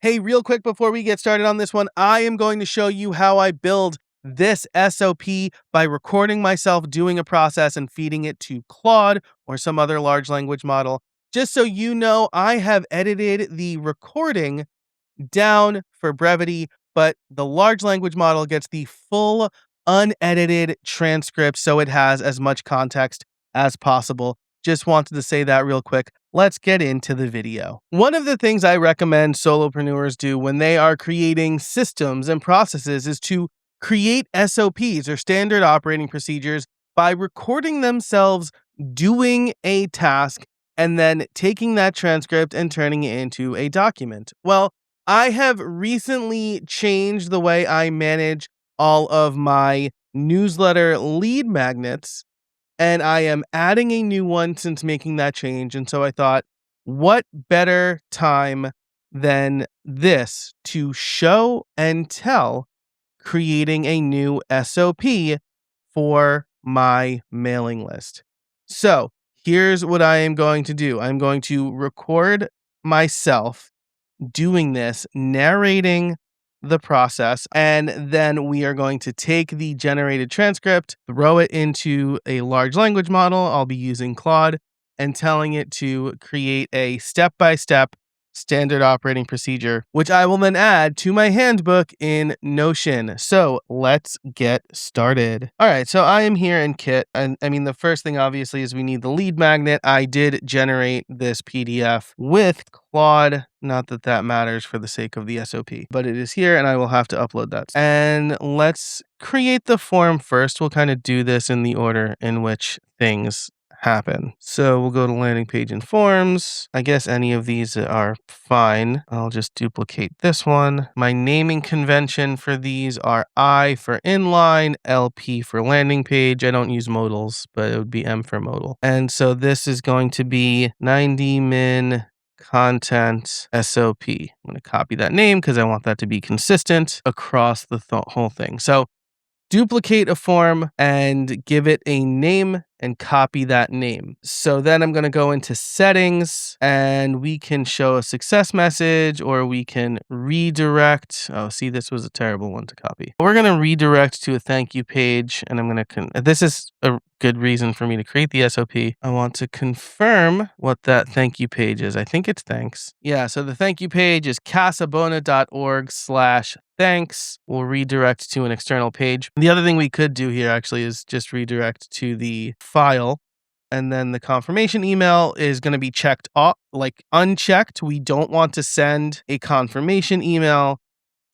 Hey, real quick before we get started on this one, I am going to show you how I build this SOP by recording myself doing a process and feeding it to Claude or some other large language model. Just so you know, I have edited the recording down for brevity, but the large language model gets the full unedited transcript so it has as much context as possible. Just wanted to say that real quick. Let's get into the video. One of the things I recommend solopreneurs do when they are creating systems and processes is to create SOPs or standard operating procedures by recording themselves doing a task and then taking that transcript and turning it into a document. Well, I have recently changed the way I manage all of my newsletter lead magnets, and I am adding a new one since making that change. And so I thought, what better time than this to show and tell creating a new SOP for my mailing list. So here's what I am going to do. I'm going to record myself doing this, narrating the process, and then we are going to take the generated transcript, throw it into a large language model. I'll be using Claude and telling it to create a step-by-step standard operating procedure, which I will then add to my handbook in Notion. So let's get started. All right, so I am here in Kit. And I mean, the first thing obviously is we need the lead magnet. I did generate this PDF with Claude. Not that that matters for the sake of the SOP, but it is here and I will have to upload that. And let's create the form first. We'll kind of do this in the order in which things happen. So we'll go to landing page and forms. I guess any of these are fine. I'll just duplicate this one. My naming convention for these are I for inline, LP for landing page. I don't use modals, but it would be M for modal. And so this is going to be 90 min content SOP. I'm going to copy that name because I want that to be consistent across the whole thing. So duplicate a form and give it a name and copy that name. So then I'm going to go into settings and we can show a success message or we can redirect. Oh, see, this was a terrible one to copy. We're going to redirect to a thank you page and I'm going to, this is a good reason for me to create the SOP. I want to confirm what that thank you page is. I think it's thanks. Yeah, so the thank you page is casabona.org/thanks. We'll redirect to an external page. The other thing we could do here actually is just redirect to the file. And then the confirmation email is going to be checked off, like unchecked. We don't want to send a confirmation email.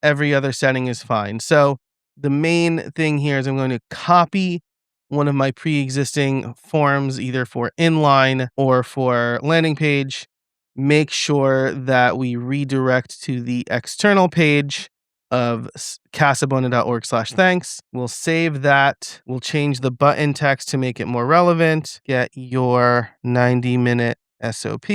Every other setting is fine. So the main thing here is I'm going to copy one of my pre-existing forms, either for inline or for landing page. Make sure that we redirect to the external page of casabona.org/thanks. We'll save that. We'll change the button text to make it more relevant. Get your 90-minute SOP.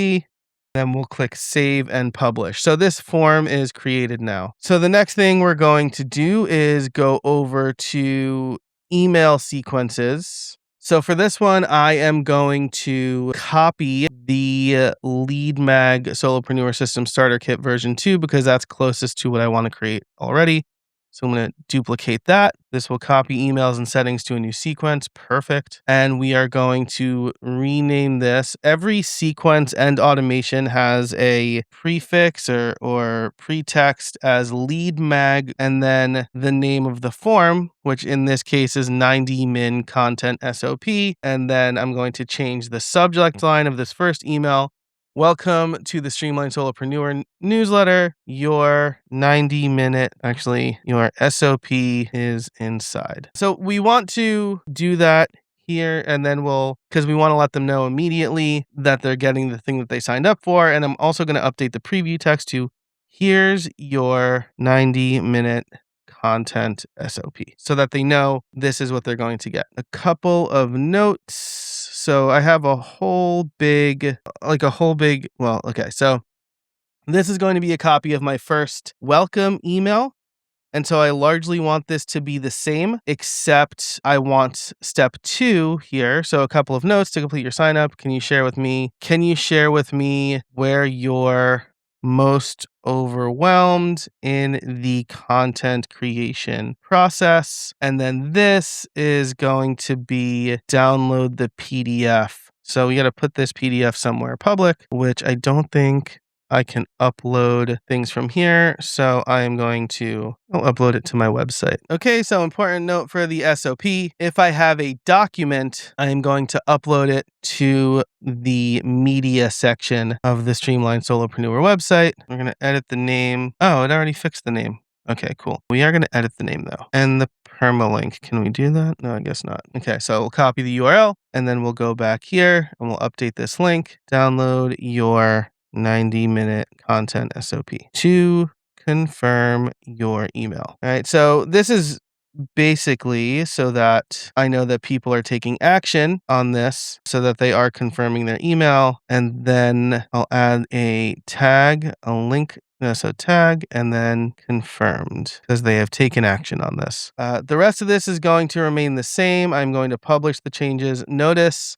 Then we'll click save and publish. So this form is created now. So the next thing we're going to do is go over to email sequences. So for this one, I am going to copy the Lead Mag Solopreneur System Starter Kit version 2 because that's closest to what I want to create already. So I'm going to duplicate that. This will copy emails and settings to a new sequence. Perfect. And we are going to rename this. Every sequence and automation has a prefix or pretext as lead mag and then the name of the form, which in this case is 90 min content SOP. And then I'm going to change the subject line of this first email. Welcome to the Streamline Solopreneur newsletter. Your 90-minute, actually, your SOP is inside. So we want to do that here and then because we want to let them know immediately that they're getting the thing that they signed up for. And I'm also going to update the preview text to here's your 90-minute content SOP so that they know this is what they're going to get. A couple of notes. So I have well, okay. So this is going to be a copy of my first welcome email. And so I largely want this to be the same, except I want step 2 here. So a couple of notes to complete your sign up. Can you share with me where your most overwhelmed in the content creation process. And then this is going to be download the PDF. So we got to put this PDF somewhere public, which I don't think I can upload things from here. So I am going to I'll upload it to my website. Okay, so important note for the SOP. If I have a document, I am going to upload it to the media section of the Streamline Solopreneur website. We're going to edit the name. Oh, it already fixed the name. Okay, cool. We are going to edit the name though. And the permalink. Can we do that? No, I guess not. Okay, so we'll copy the URL and then we'll go back here and we'll update this link. Download your 90-minute content SOP to confirm your email. All right. So this is basically so that I know that people are taking action on this so that they are confirming their email. And then I'll add a tag, a link. So tag and then confirmed because they have taken action on this. The rest of this is going to remain the same. I'm going to publish the changes. Notice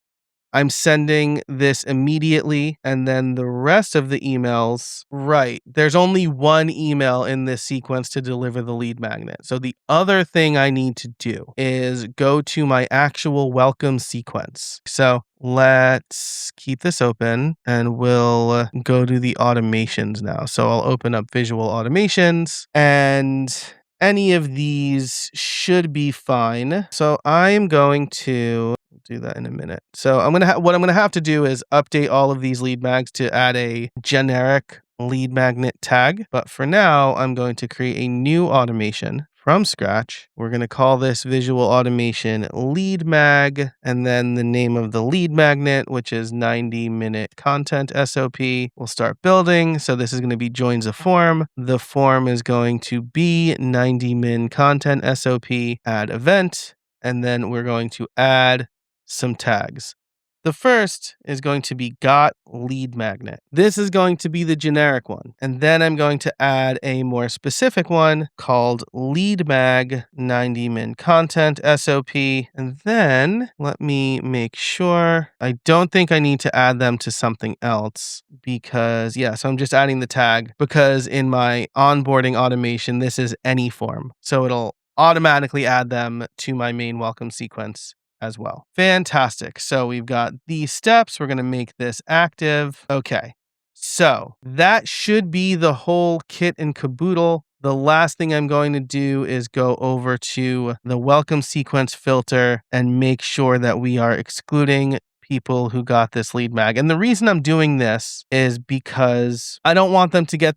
I'm sending this immediately, and then the rest of the emails, right, there's only one email in this sequence to deliver the lead magnet. So the other thing I need to do is go to my actual welcome sequence. So let's keep this open and we'll go to the automations now. So I'll open up visual automations and any of these should be fine. So I'm going to do that in a minute. So what I'm gonna have to do is update all of these lead mags to add a generic lead magnet tag. But for now, I'm going to create a new automation from scratch. We're going to call this visual automation lead mag, and then the name of the lead magnet, which is 90-minute content SOP. We'll start building. So this is going to be joins a form. The form is going to be 90-min content SOP, add event, and then we're going to add some tags. The first is going to be got lead magnet. This is going to be the generic one. And then I'm going to add a more specific one called lead mag 90-min content SOP. And then let me make sure. I don't think I need to add them to something else because, so I'm just adding the tag because in my onboarding automation, this is any form. So it'll automatically add them to my main welcome sequence as well. Fantastic. So we've got these steps. We're going to make this active. Okay. So that should be the whole kit and caboodle. The last thing I'm going to do is go over to the welcome sequence filter and make sure that we are excluding people who got this lead mag. And the reason I'm doing this is because I don't want them to get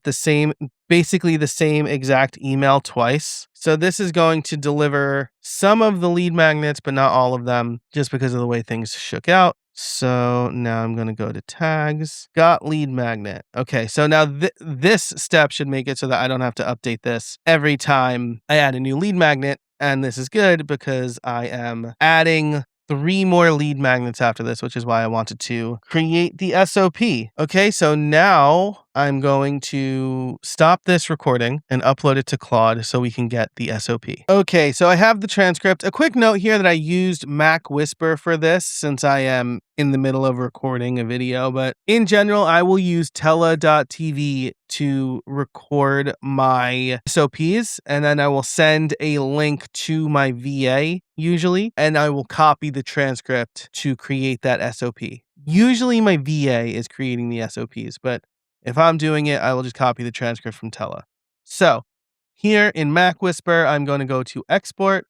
basically the same exact email twice. So this is going to deliver some of the lead magnets, but not all of them, just because of the way things shook out. So now I'm going to go to tags, got lead magnet. Okay, so now this step should make it so that I don't have to update this every time I add a new lead magnet. And this is good because I am adding 3 more lead magnets after this, which is why I wanted to create the SOP. Okay, so now I'm going to stop this recording and upload it to Claude so we can get the SOP. Okay, so I have the transcript. A quick note here that I used Mac Whisper for this since I am in the middle of recording a video, but in general, I will use tela.tv to record my SOPs, and then I will send a link to my VA usually, and I will copy the transcript to create that SOP. Usually my VA is creating the SOPs, but if I'm doing it, I will just copy the transcript from Tela. So here in Mac Whisper, I'm going to go to export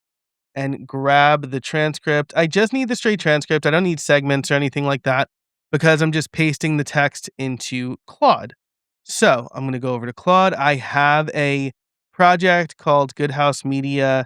and grab the transcript. I just need the straight transcript. I don't need segments or anything like that because I'm just pasting the text into Claude. So I'm going to go over to Claude. I have a project called Good House Media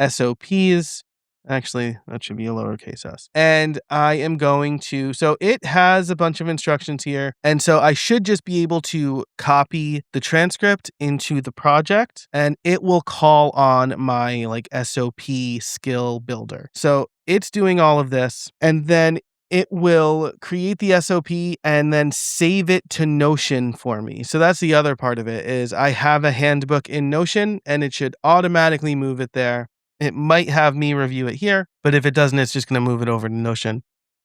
SOPs. Actually, that should be a lowercase s. And I am going to, so it has a bunch of instructions here. And so I should just be able to copy the transcript into the project and it will call on my SOP skill builder. So it's doing all of this and then it will create the SOP and then save it to Notion for me. So that's the other part of it is I have a handbook in Notion and it should automatically move it there. It might have me review it here, but if it doesn't, it's just going to move it over to Notion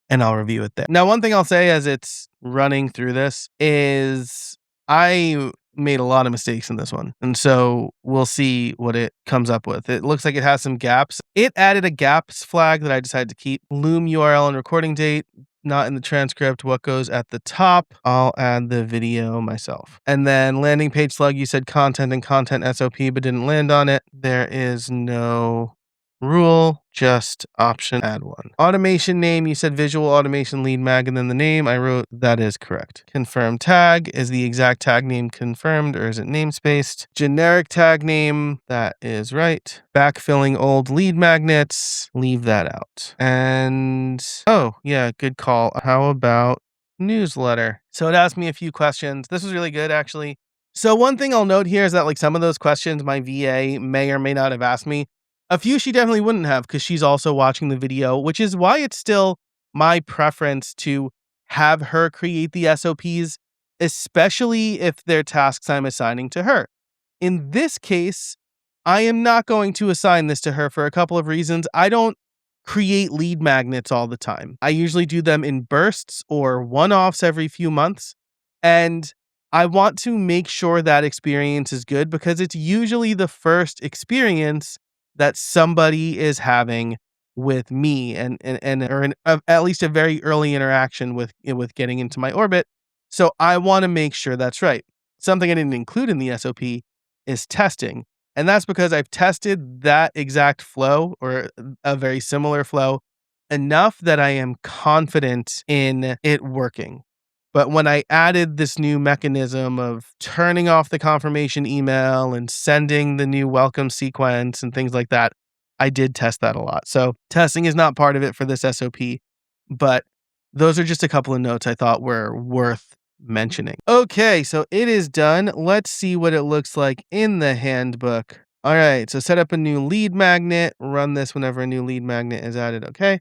and I'll review it there. Now, one thing I'll say as it's running through this is I made a lot of mistakes in this one. And so we'll see what it comes up with. It looks like it has some gaps. It added a gaps flag that I decided to keep. Loom URL and recording date, not in the transcript. What goes at the top? I'll add the video myself. And then landing page slug, you said content and content SOP, but didn't land on it. There is no rule, just option add one. Automation name, you said visual automation lead mag and then the name. I wrote that is correct. Confirm tag, is the exact tag name confirmed or is it namespaced? Generic tag name, that is right. Backfilling old lead magnets, leave that out. And oh yeah, good call. How about newsletter? So it asked me a few questions. This was really good actually. So one thing I'll note here is that like some of those questions my VA may or may not have asked me. A few she definitely wouldn't have because she's also watching the video, which is why it's still my preference to have her create the SOPs, especially if they're tasks I'm assigning to her. In this case, I am not going to assign this to her for a couple of reasons. I don't create lead magnets all the time. I usually do them in bursts or one-offs every few months. And I want to make sure that experience is good because it's usually the first experience that somebody is having with me or at least a very early interaction with getting into my orbit. So I want to make sure that's right. Something I didn't include in the SOP is testing. And that's because I've tested that exact flow or a very similar flow enough that I am confident in it working. But when I added this new mechanism of turning off the confirmation email and sending the new welcome sequence and things like that, I did test that a lot. So testing is not part of it for this SOP, but those are just a couple of notes I thought were worth mentioning. Okay, so it is done. Let's see what it looks like in the handbook. All right, so set up a new lead magnet. Run this whenever a new lead magnet is added. Okay.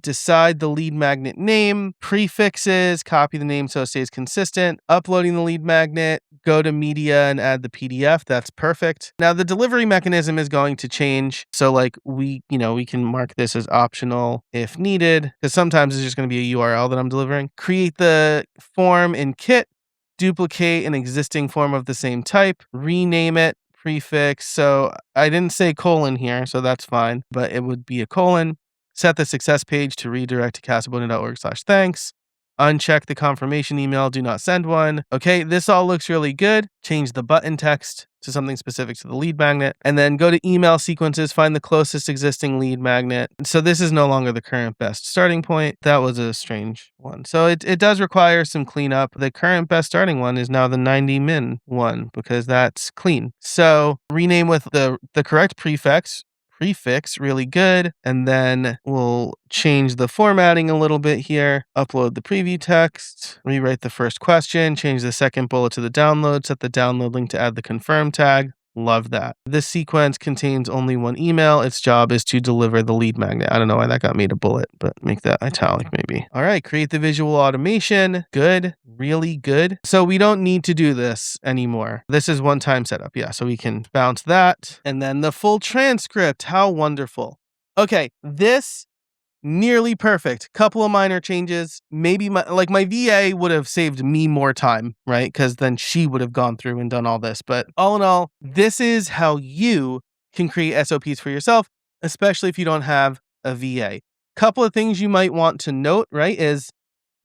Decide the lead magnet name, prefixes, copy the name so it stays consistent, uploading the lead magnet, go to media and add the PDF. That's perfect. Now the delivery mechanism is going to change. So like we can mark this as optional if needed, because sometimes it's just going to be a URL that I'm delivering. Create the form in Kit, duplicate an existing form of the same type, rename it, prefix. So I didn't say colon here, so that's fine, but it would be a colon. Set the success page to redirect to casabona.org/thanks. Uncheck the confirmation email. Do not send one. Okay, this all looks really good. Change the button text to something specific to the lead magnet. And then go to email sequences, find the closest existing lead magnet. So this is no longer the current best starting point. That was a strange one. So it does require some cleanup. The current best starting one is now the 90 min one because that's clean. So rename with the correct prefix, really good. And then we'll change the formatting a little bit here, upload the preview text, rewrite the first question, change the second bullet to the download, set the download link to add the confirm tag. Love that. This sequence contains only one email. Its job is to deliver the lead magnet. I don't know why that got made a bullet, but make that italic maybe. All right, create the visual automation. Good, really good. So we don't need to do this anymore. This is one-time setup. Yeah, so we can bounce that. And then the full transcript. How wonderful. Okay, this nearly perfect. Couple of minor changes. Maybe my VA would have saved me more time, right? Because then she would have gone through and done all this. But all in all, this is how you can create SOPs for yourself, especially if you don't have a VA. Couple of things you might want to note, right, is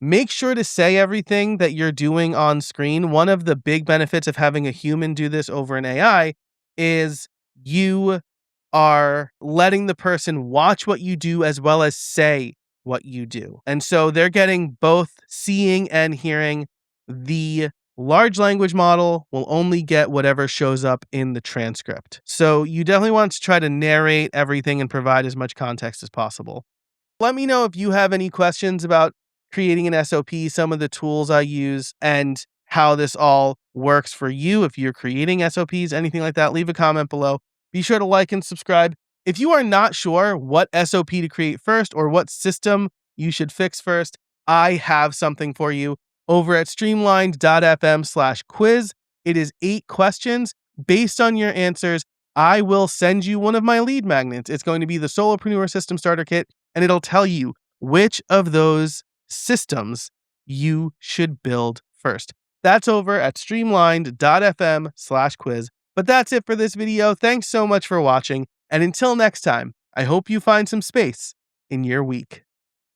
make sure to say everything that you're doing on screen. One of the big benefits of having a human do this over an AI is you are letting the person watch what you do as well as say what you do. And so they're getting both seeing and hearing. The large language model will only get whatever shows up in the transcript. So you definitely want to try to narrate everything and provide as much context as possible. Let me know if you have any questions about creating an SOP, some of the tools I use, and how this all works for you. If you're creating SOPs, anything like that, leave a comment below. Be sure to like and subscribe. If you are not sure what SOP to create first or what system you should fix first, I have something for you over at streamlined.fm/quiz. It is 8 questions. Based on your answers, I will send you one of my lead magnets. It's going to be the Solopreneur System Starter Kit, and it'll tell you which of those systems you should build first. That's over at streamlined.fm/quiz. But that's it for this video. Thanks so much for watching. And until next time, I hope you find some space in your week.